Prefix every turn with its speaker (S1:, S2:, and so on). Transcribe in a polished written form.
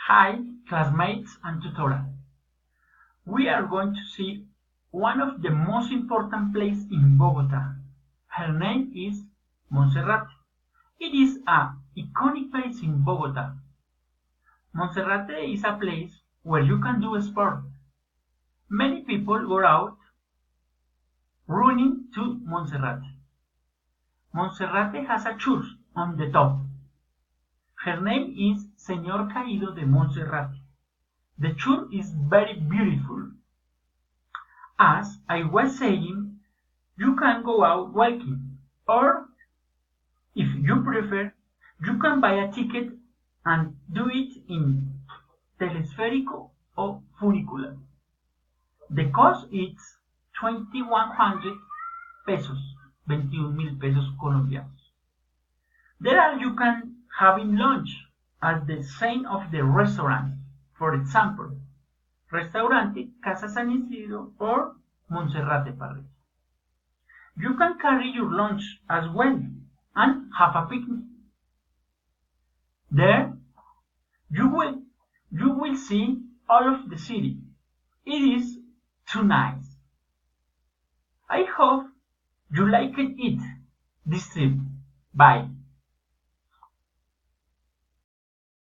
S1: Hi, classmates and tutora. We are going to see one of the most important places in Bogota. Her name is Monserrate. It is an iconic place in Bogota. Monserrate is a place where you can do sport. Many people go out running to Monserrate. Monserrate has a church on the top. Her name is Señor Caído de Monserrate. The church is very beautiful. As I was saying, you can go out walking, or if you prefer, you can buy a ticket and do it in telesférico or funicular. The cost is 2,100 pesos, 21,000 pesos colombianos. There you can having lunch at the same of the restaurant. For example, Restaurante Casa San Isidro or Monserrate Parrilla. You can carry your lunch as well and have a picnic. There you will see all of the city. It is too nice. I hope you liked it this trip. Bye.